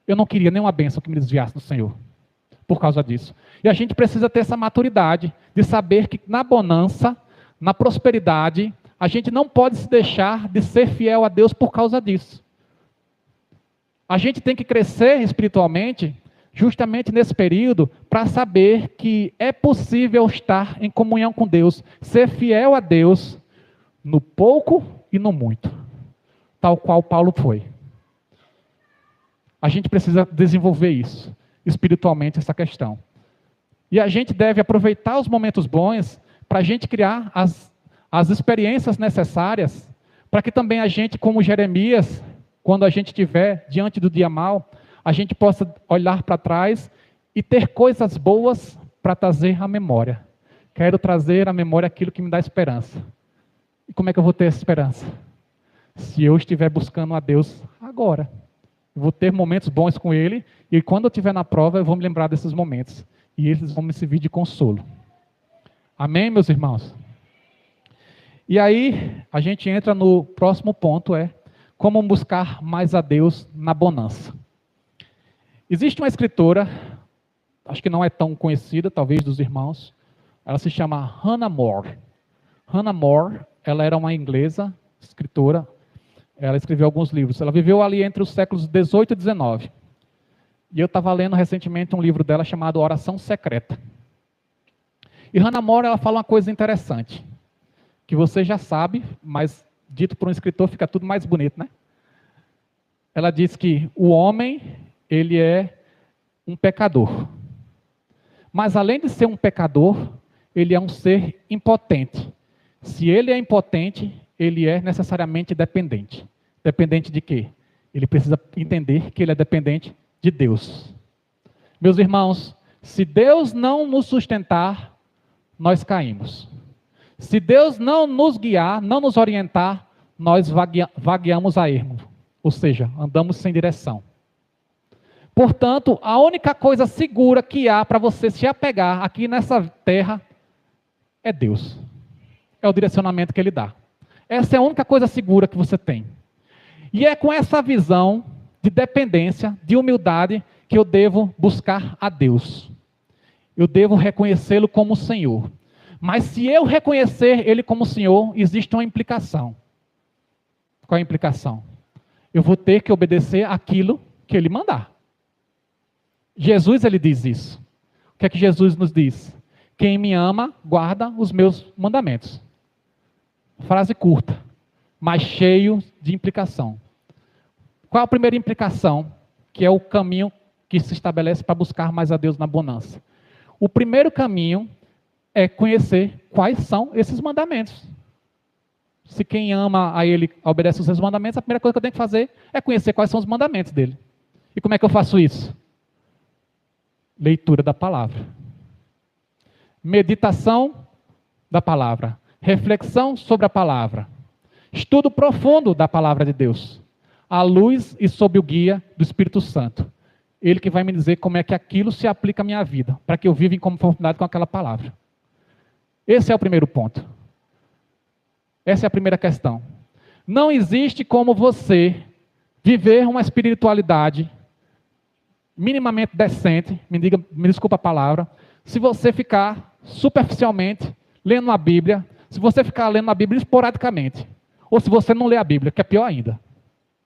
Eu não queria nenhuma bênção que me desviasse do Senhor. por causa disso. E a gente precisa ter essa maturidade de saber que na bonança, na prosperidade, a gente não pode se deixar de ser fiel a Deus por causa disso. A gente tem que crescer espiritualmente justamente nesse período para saber que é possível estar em comunhão com Deus, ser fiel a Deus no pouco e no muito, tal qual Paulo foi. A gente precisa desenvolver isso, espiritualmente, essa questão. E a gente deve aproveitar os momentos bons para a gente criar as experiências necessárias para que também a gente, como Jeremias, quando a gente estiver diante do dia mau, a gente possa olhar para trás e ter coisas boas para trazer à memória. Quero trazer à memória aquilo que me dá esperança. E como é que eu vou ter essa esperança? Se eu estiver buscando a Deus agora. Eu vou ter momentos bons com Ele, e quando eu estiver na prova, eu vou me lembrar desses momentos. E eles vão me servir de consolo. Amém, meus irmãos? E aí, a gente entra no próximo ponto, como buscar mais a Deus na bonança. Existe uma escritora, acho que não é tão conhecida, talvez dos irmãos, ela se chama Hannah More. Hannah More, ela era uma inglesa, escritora, ela escreveu alguns livros. Ela viveu ali entre os séculos 18 e 19. E eu estava lendo recentemente um livro dela chamado Oração Secreta. E Hannah More, ela fala uma coisa interessante, que você já sabe, mas dito por um escritor fica tudo mais bonito, né? Ela diz que o homem, ele é um pecador. Mas além de ser um pecador, ele é um ser impotente. Se ele é impotente, ele é necessariamente dependente. Dependente de quê? Ele precisa entender que ele é dependente de Deus. Meus irmãos, se Deus não nos sustentar, nós caímos. Se Deus não nos guiar, não nos orientar, nós vagueamos a ermo. Ou seja, andamos sem direção. Portanto, a única coisa segura que há para você se apegar aqui nessa terra é Deus. É o direcionamento que Ele dá. Essa é a única coisa segura que você tem. E é com essa visão de dependência, de humildade, que eu devo buscar a Deus. Eu devo reconhecê-lo como Senhor. Mas se eu reconhecer Ele como Senhor, existe uma implicação. Qual é a implicação? Eu vou ter que obedecer aquilo que Ele mandar. Jesus, Ele diz isso. O que é que Jesus nos diz? Quem me ama, guarda os meus mandamentos. Frase curta, mas cheio de implicação. Qual a primeira implicação? Que é o caminho que se estabelece para buscar mais a Deus na bonança. O primeiro caminho é conhecer quais são esses mandamentos. Se quem ama a Ele obedece os seus mandamentos, a primeira coisa que eu tenho que fazer é conhecer quais são os mandamentos dele. E como é que eu faço isso? Leitura da palavra. Meditação da palavra. Reflexão sobre a palavra. Estudo profundo da palavra de Deus. À luz e sob o guia do Espírito Santo. Ele que vai me dizer como é que aquilo se aplica à minha vida, para que eu viva em conformidade com aquela palavra. Esse é o primeiro ponto. Essa é a primeira questão. Não existe como você viver uma espiritualidade minimamente decente, me desculpa a palavra, se você ficar superficialmente lendo a Bíblia, se você ficar lendo a Bíblia esporadicamente, ou se você não lê a Bíblia, que é pior ainda.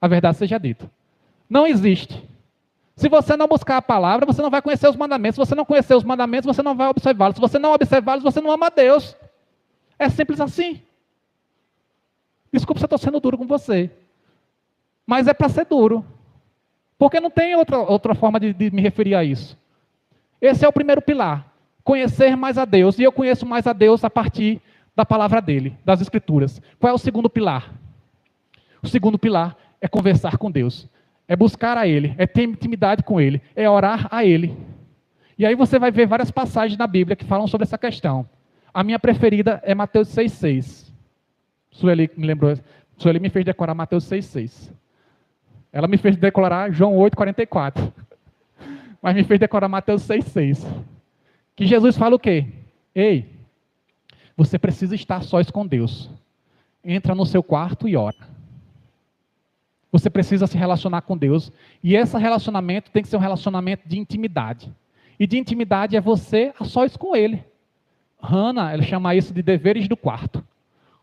A verdade seja dita. Não existe. Se você não buscar a palavra, você não vai conhecer os mandamentos. Se você não conhecer os mandamentos, você não vai observá-los. Se você não observá-los, você não ama a Deus. É simples assim. Desculpa se eu estou sendo duro com você. Mas é para ser duro. Porque não tem outra forma de me referir a isso. Esse é o primeiro pilar. Conhecer mais a Deus. E eu conheço mais a Deus a partir da palavra dele, das Escrituras. Qual é o segundo pilar? O segundo pilar é conversar com Deus. É buscar a Ele, é ter intimidade com Ele, é orar a Ele. E aí você vai ver várias passagens na Bíblia que falam sobre essa questão. A minha preferida é Mateus 6,6. Sueli me lembrou, Sueli me fez decorar Mateus 6,6. Ela me fez decorar João 8,44. Mas me fez decorar Mateus 6,6. Que Jesus fala o quê? Ei, você precisa estar sós com Deus. Entra no seu quarto e ora. Você precisa se relacionar com Deus. E esse relacionamento tem que ser um relacionamento de intimidade. E de intimidade é você a sós com Ele. Hannah, ela chama isso de deveres do quarto.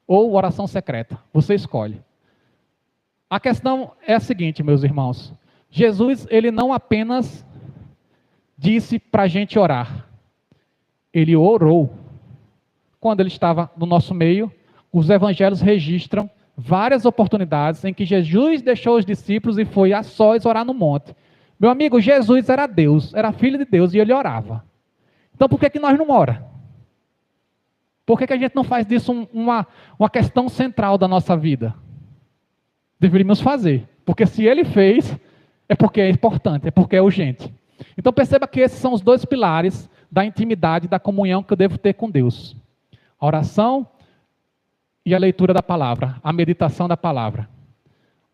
Ou oração secreta. Você escolhe. A questão é a seguinte, meus irmãos. Jesus, ele não apenas disse para a gente orar. Ele orou. Quando ele estava no nosso meio, os evangelhos registram várias oportunidades em que Jesus deixou os discípulos e foi a sós orar no monte. Meu amigo, Jesus era Deus, era filho de Deus e ele orava. Então por que nós não oramos? Por que a gente não faz disso uma questão central da nossa vida? Deveríamos fazer. Porque se ele fez, é porque é importante, é porque é urgente. Então perceba que esses são os dois pilares da intimidade, da comunhão que eu devo ter com Deus. A oração e a leitura da palavra, a meditação da palavra.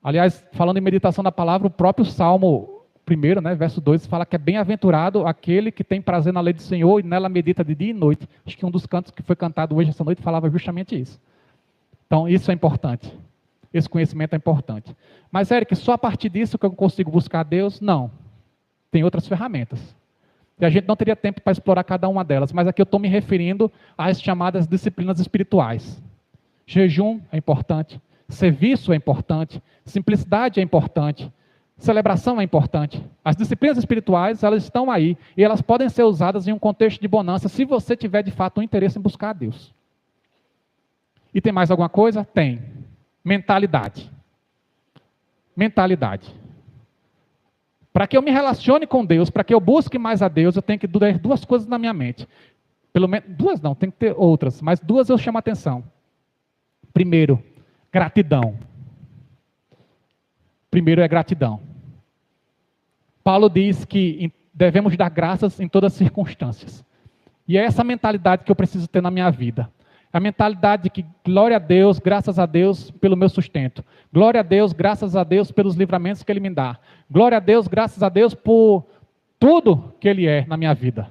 Aliás, falando em meditação da palavra, o próprio Salmo 1, né, verso 2, fala que é bem-aventurado aquele que tem prazer na lei do Senhor e nela medita de dia e noite. Acho que um dos cantos que foi cantado hoje, essa noite, falava justamente isso. Então, isso é importante. Esse conhecimento é importante. Mas, Eric, só a partir disso que eu consigo buscar Deus? Não. Tem outras ferramentas. E a gente não teria tempo para explorar cada uma delas, mas aqui eu estou me referindo às chamadas disciplinas espirituais. Jejum é importante, serviço é importante, simplicidade é importante, celebração é importante. As disciplinas espirituais, elas estão aí e elas podem ser usadas em um contexto de bonança se você tiver de fato um interesse em buscar a Deus. E tem mais alguma coisa? Tem. Mentalidade. Mentalidade. Para que eu me relacione com Deus, para que eu busque mais a Deus, eu tenho que ter duas coisas na minha mente. Pelo menos duas não, tem que ter outras, mas duas eu chamo a atenção. Primeiro, gratidão. Primeiro é gratidão. Paulo diz que devemos dar graças em todas as circunstâncias. E é essa mentalidade que eu preciso ter na minha vida. A mentalidade de que glória a Deus, graças a Deus pelo meu sustento. Glória a Deus, graças a Deus pelos livramentos que Ele me dá. Glória a Deus, graças a Deus por tudo que Ele é na minha vida.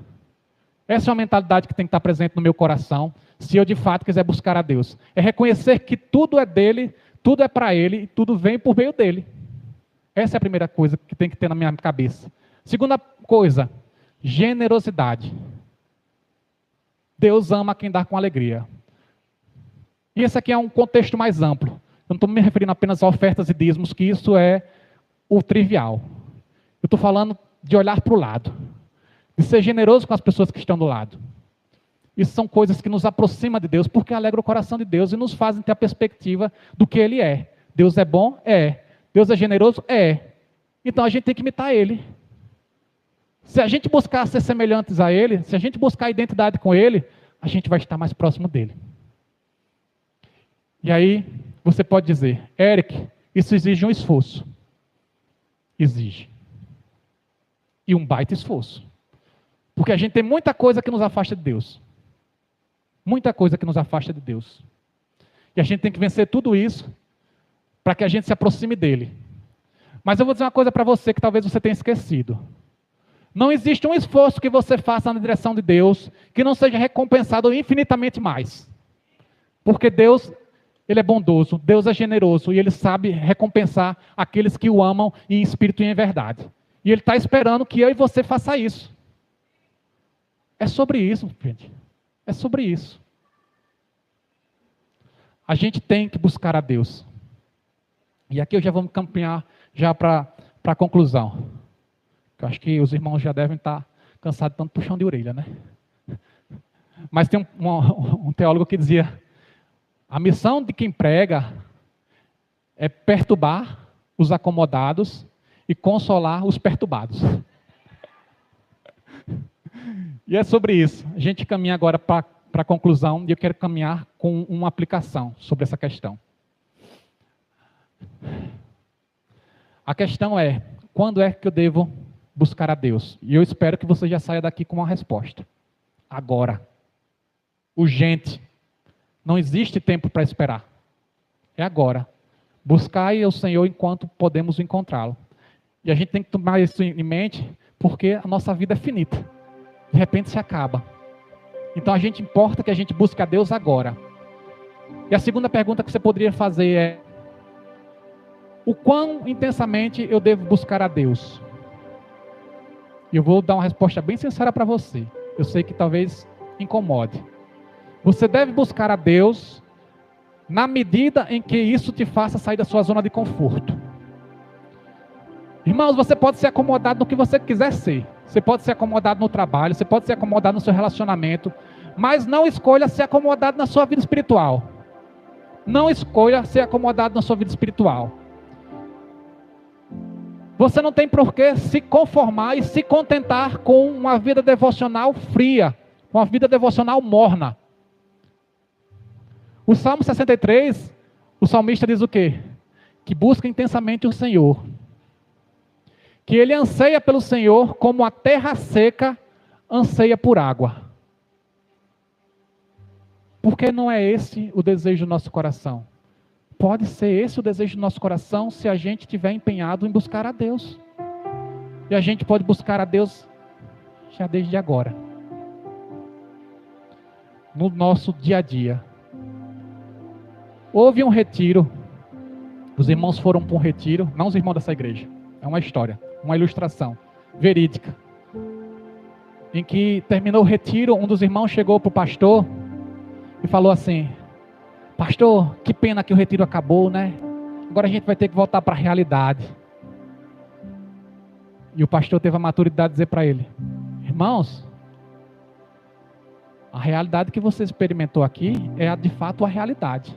Essa é uma mentalidade que tem que estar presente no meu coração, se eu de fato quiser buscar a Deus. É reconhecer que tudo é dele, tudo é para Ele e tudo vem por meio dele. Essa é a primeira coisa que tem que ter na minha cabeça. Segunda coisa, generosidade. Deus ama quem dá com alegria. E esse aqui é um contexto mais amplo. Eu não estou me referindo apenas a ofertas e dízimos, que isso é o trivial. Eu estou falando de olhar para o lado. De ser generoso com as pessoas que estão do lado. Isso são coisas que nos aproximam de Deus, porque alegra o coração de Deus e nos fazem ter a perspectiva do que Ele é. Deus é bom? É. Deus é generoso? É. Então a gente tem que imitar Ele. Se a gente buscar ser semelhantes a Ele, se a gente buscar identidade com Ele, a gente vai estar mais próximo dEle. E aí, você pode dizer, Eric, isso exige um esforço. Exige. E um baita esforço. Porque a gente tem muita coisa que nos afasta de Deus. Muita coisa que nos afasta de Deus. E a gente tem que vencer tudo isso para que a gente se aproxime dele. Mas eu vou dizer uma coisa para você que talvez você tenha esquecido. Não existe um esforço que você faça na direção de Deus que não seja recompensado infinitamente mais. Porque Deus, Ele é bondoso, Deus é generoso e Ele sabe recompensar aqueles que o amam em espírito e em verdade. E Ele está esperando que eu e você faça isso. É sobre isso, gente. É sobre isso. A gente tem que buscar a Deus. E aqui eu já vou me caminhar já para a conclusão. Eu acho que os irmãos já devem estar cansados de tanto puxão de orelha, né? Mas tem um teólogo que dizia, a missão de quem prega é perturbar os acomodados e consolar os perturbados. E é sobre isso. A gente caminha agora para a conclusão e eu quero caminhar com uma aplicação sobre essa questão. A questão é, quando é que eu devo buscar a Deus? E eu espero que você já saia daqui com uma resposta. Agora. Urgente. Não existe tempo para esperar. É agora. Buscai o Senhor enquanto podemos encontrá-lo. E a gente tem que tomar isso em mente, porque a nossa vida é finita. De repente se acaba. Então a gente importa que a gente busque a Deus agora. E a segunda pergunta que você poderia fazer é, o quão intensamente eu devo buscar a Deus? E eu vou dar uma resposta bem sincera para você. Eu sei que talvez incomode. Você deve buscar a Deus na medida em que isso te faça sair da sua zona de conforto. Irmãos, você pode ser acomodado no que você quiser ser. Você pode ser acomodado no trabalho, você pode ser acomodado no seu relacionamento, mas não escolha ser acomodado na sua vida espiritual. Não escolha ser acomodado na sua vida espiritual. Você não tem por que se conformar e se contentar com uma vida devocional fria, com uma vida devocional morna. O Salmo 63, o salmista diz o quê? Que busca intensamente o Senhor. Que ele anseia pelo Senhor como a terra seca anseia por água. Porque não é esse o desejo do nosso coração. Pode ser esse o desejo do nosso coração se a gente estiver empenhado em buscar a Deus. E a gente pode buscar a Deus já desde agora. No nosso dia a dia. Houve um retiro. Os irmãos foram para um retiro. Não os irmãos dessa igreja. É uma história. Uma ilustração. Verídica. Em que terminou o retiro, um dos irmãos chegou para o pastor e falou assim: pastor, que pena que o retiro acabou, né? Agora a gente vai ter que voltar para a realidade. E o pastor teve a maturidade de dizer para ele: irmãos, a realidade que você experimentou aqui é de fato a realidade.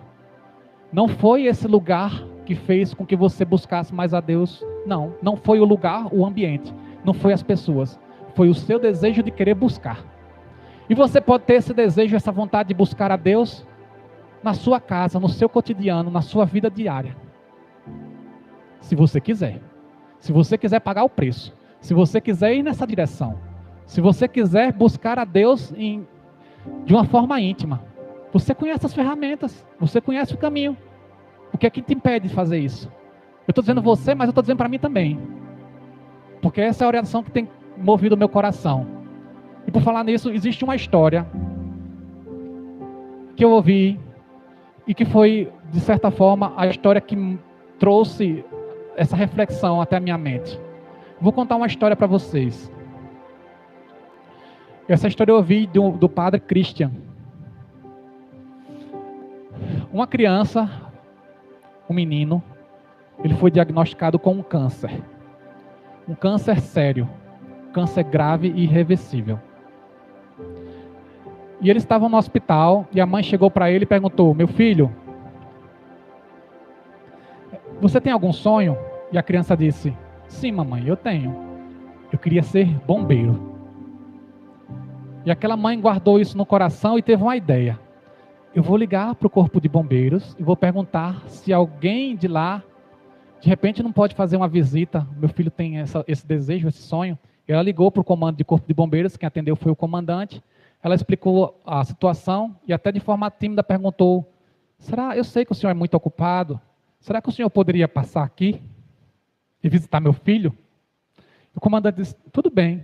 Não foi esse lugar que fez com que você buscasse mais a Deus. Não foi o lugar, o ambiente. Não foi as pessoas. Foi o seu desejo de querer buscar. E você pode ter esse desejo, essa vontade de buscar a Deus na sua casa, no seu cotidiano, na sua vida diária. Se você quiser. Se você quiser pagar o preço. Se você quiser ir nessa direção. Se você quiser buscar a Deus de uma forma íntima. Você conhece as ferramentas. Você conhece o caminho. O que é que te impede de fazer isso? Eu estou dizendo você, mas eu estou dizendo para mim também. Porque essa é a orientação que tem movido o meu coração. E por falar nisso, existe uma história que eu ouvi e que foi, de certa forma, a história que trouxe essa reflexão até a minha mente. Vou contar uma história para vocês. Essa história eu ouvi do padre Christian. Uma criança, um menino, ele foi diagnosticado com um câncer. Um câncer sério. Câncer grave e irreversível. E eles estavam no hospital e a mãe chegou para ele e perguntou: meu filho, você tem algum sonho? E a criança disse: sim, mamãe, eu tenho. Eu queria ser bombeiro. E aquela mãe guardou isso no coração e teve uma ideia: eu vou ligar para o corpo de bombeiros e vou perguntar se alguém de lá, de repente, não pode fazer uma visita. Meu filho tem esse desejo, esse sonho. Ela ligou para o comando de corpo de bombeiros, quem atendeu foi o comandante. Ela explicou a situação e até de forma tímida perguntou: eu sei que o senhor é muito ocupado, será que o senhor poderia passar aqui e visitar meu filho? O comandante disse: tudo bem.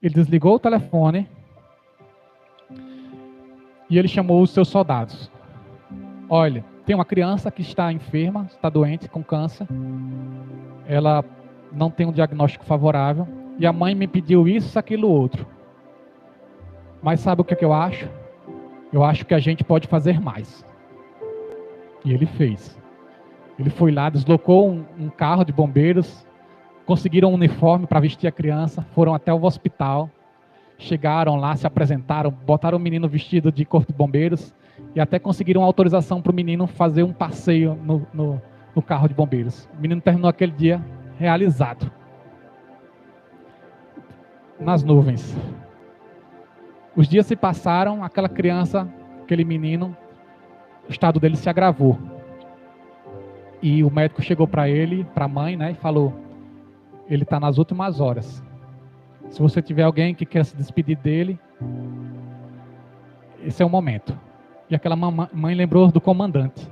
Ele desligou o telefone e ele chamou os seus soldados. Olha, tem uma criança que está enferma, está doente com câncer. Ela não tem um diagnóstico favorável. E a mãe me pediu isso, aquilo, outro. Mas sabe o que eu acho? Eu acho que a gente pode fazer mais. E ele fez. Ele foi lá, deslocou um carro de bombeiros, conseguiram um uniforme para vestir a criança, foram até o hospital, chegaram lá, se apresentaram, botaram o menino vestido de corpo de bombeiros e até conseguiram autorização para o menino fazer um passeio no carro de bombeiros. O menino terminou aquele dia realizado. Nas nuvens. Os dias se passaram, aquela criança, aquele menino, o estado dele se agravou. E o médico chegou para ele, para a mãe, né, e falou: ele está nas últimas horas. Se você tiver alguém que quer se despedir dele, esse é o momento. E aquela mãe lembrou do comandante.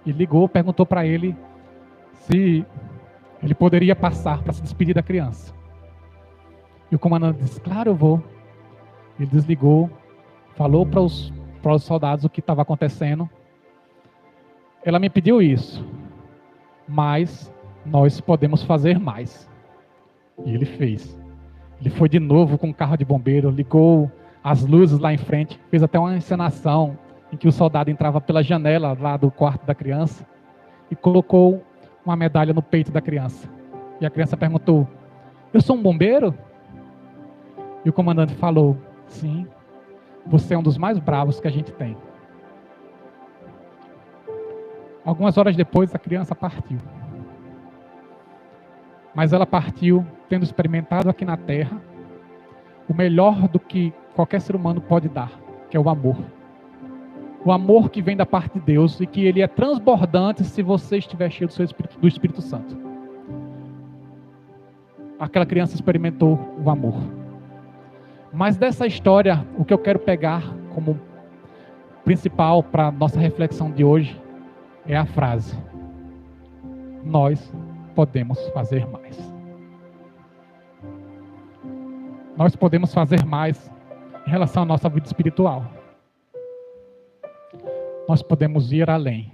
E ligou, perguntou para ele se ele poderia passar para se despedir da criança. E o comandante disse: claro, eu vou. Ele desligou, falou para os soldados o que estava acontecendo. Ela me pediu isso, mas nós podemos fazer mais. E ele fez. Ele foi de novo com o carro de bombeiro, ligou as luzes lá em frente, fez até uma encenação em que o soldado entrava pela janela lá do quarto da criança e colocou uma medalha no peito da criança. E a criança perguntou: eu sou um bombeiro? E o comandante falou: sim, você é um dos mais bravos que a gente tem. Algumas horas depois, a criança partiu. Mas ela partiu tendo experimentado aqui na Terra o melhor do que qualquer ser humano pode dar, que é o amor. O amor que vem da parte de Deus e que ele é transbordante se você estiver cheio do Espírito Santo. Aquela criança experimentou o amor. Mas dessa história, o que eu quero pegar como principal para a nossa reflexão de hoje é a frase: nós podemos fazer mais. Nós podemos fazer mais em relação à nossa vida espiritual. Nós podemos ir além.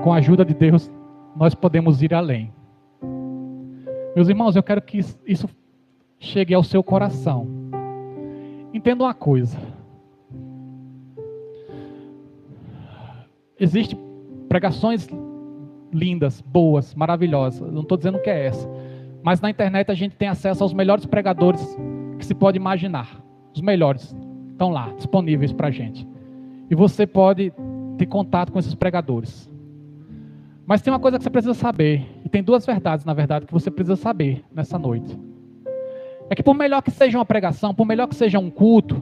Com a ajuda de Deus, nós podemos ir além. Meus irmãos, eu quero que isso chegue ao seu coração. Entenda uma coisa. Existem pregações lindas, boas, maravilhosas. Eu não estou dizendo que é essa. Mas na internet a gente tem acesso aos melhores pregadores que se pode imaginar. Os melhores estão lá, disponíveis para a gente. E você pode ter contato com esses pregadores. Mas tem uma coisa que você precisa saber. E tem duas verdades, na verdade, que você precisa saber nessa noite. É que por melhor que seja uma pregação, por melhor que seja um culto,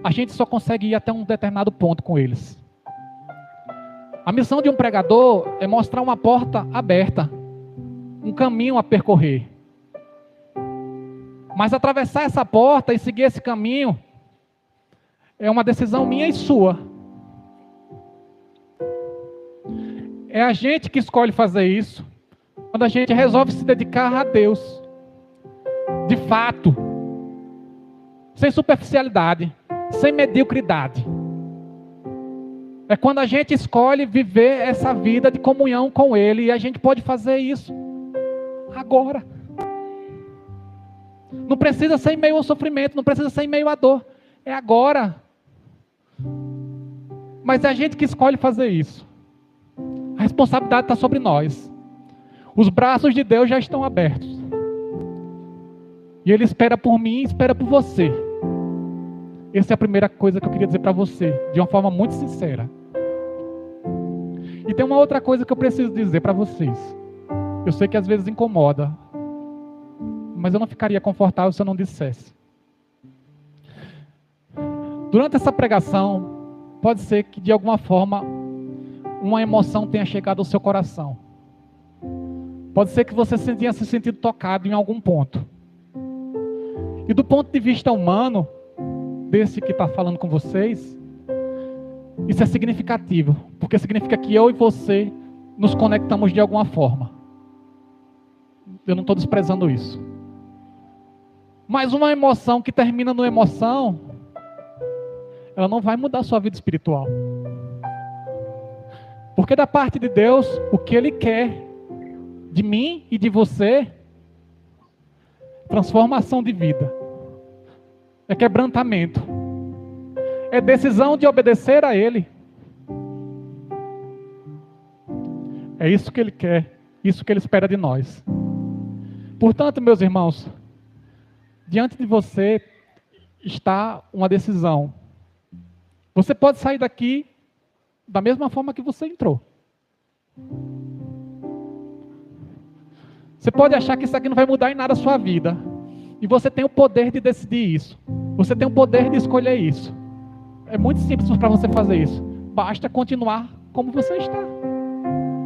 a gente só consegue ir até um determinado ponto com eles. A missão de um pregador é mostrar uma porta aberta, um caminho a percorrer. Mas atravessar essa porta e seguir esse caminho é uma decisão minha e sua. É a gente que escolhe fazer isso quando a gente resolve se dedicar a Deus. De fato. Sem superficialidade, sem mediocridade. É quando a gente escolhe viver essa vida de comunhão com Ele. E a gente pode fazer isso agora. Não precisa ser em meio ao sofrimento, não precisa ser em meio à dor. É agora. Mas é a gente que escolhe fazer isso. A responsabilidade está sobre nós. Os braços de Deus já estão abertos. E Ele espera por mim e espera por você. Essa é a primeira coisa que eu queria dizer para você, de uma forma muito sincera. E tem uma outra coisa que eu preciso dizer para vocês. Eu sei que às vezes incomoda, mas eu não ficaria confortável se eu não dissesse. Durante essa pregação, pode ser que de alguma forma uma emoção tenha chegado ao seu coração. Pode ser que você tenha se sentido tocado em algum ponto. E do ponto de vista humano, desse que está falando com vocês, isso é significativo, porque significa que eu e você nos conectamos de alguma forma. Eu não estou desprezando isso. Mas uma emoção que termina numa emoção, ela não vai mudar a sua vida espiritual. Porque da parte de Deus, o que Ele quer de mim e de você, transformação de vida, é quebrantamento, é decisão de obedecer a Ele. É isso que Ele quer, isso que Ele espera de nós. Portanto, meus irmãos, diante de você está uma decisão. Você pode sair daqui da mesma forma que você entrou. Você pode achar que isso aqui não vai mudar em nada a sua vida. E você tem o poder de decidir isso. Você tem o poder de escolher isso. É muito simples para você fazer isso. Basta continuar como você está.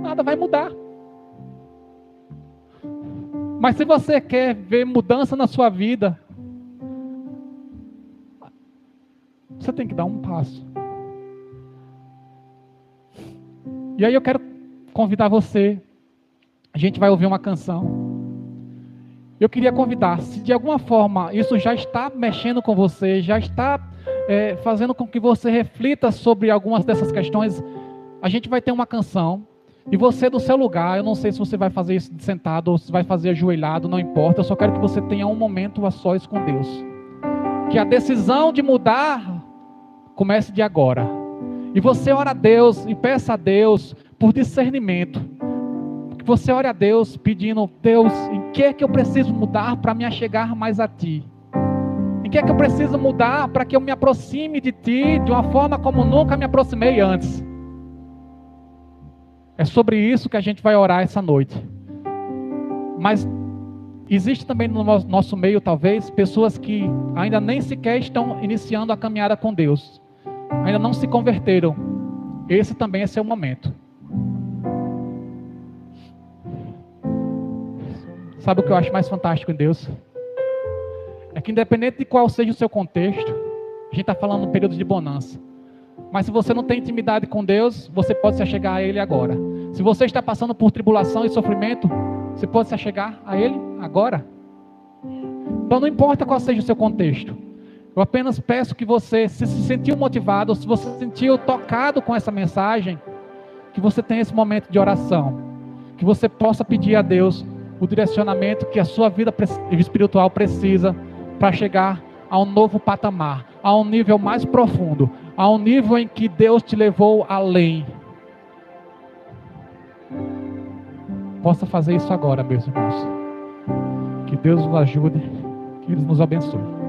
Nada vai mudar. Mas se você quer ver mudança na sua vida, você tem que dar um passo. E aí eu quero convidar você. A gente vai ouvir uma canção. Eu queria convidar, se de alguma forma isso já está mexendo com você, já está fazendo com que você reflita sobre algumas dessas questões, a gente vai ter uma canção. E você do seu lugar, eu não sei se você vai fazer isso sentado ou se vai fazer ajoelhado, não importa. Eu só quero que você tenha um momento a sós com Deus. Que a decisão de mudar comece de agora. E você ora a Deus e peça a Deus por discernimento. Que você ore a Deus pedindo: Deus, em que é que eu preciso mudar para me achegar mais a Ti? Em que é que eu preciso mudar para que eu me aproxime de Ti de uma forma como nunca me aproximei antes? É sobre isso que a gente vai orar essa noite. Mas existe também no nosso meio, talvez, pessoas que ainda nem sequer estão iniciando a caminhada com Deus. Ainda não se converteram. Esse também é seu momento. Sabe o que eu acho mais fantástico em Deus? É que independente de qual seja o seu contexto, a gente está falando de um período de bonança. Mas se você não tem intimidade com Deus, você pode se achegar a Ele agora. Se você está passando por tribulação e sofrimento, você pode se achegar a Ele agora. Então não importa qual seja o seu contexto. Eu apenas peço que você, se sentiu motivado, se você se sentiu tocado com essa mensagem, que você tenha esse momento de oração. Que você possa pedir a Deus o direcionamento que a sua vida espiritual precisa para chegar a um novo patamar, a um nível mais profundo, a um nível em que Deus te levou além. Possa fazer isso agora, meus irmãos. Que Deus nos ajude, que Ele nos abençoe.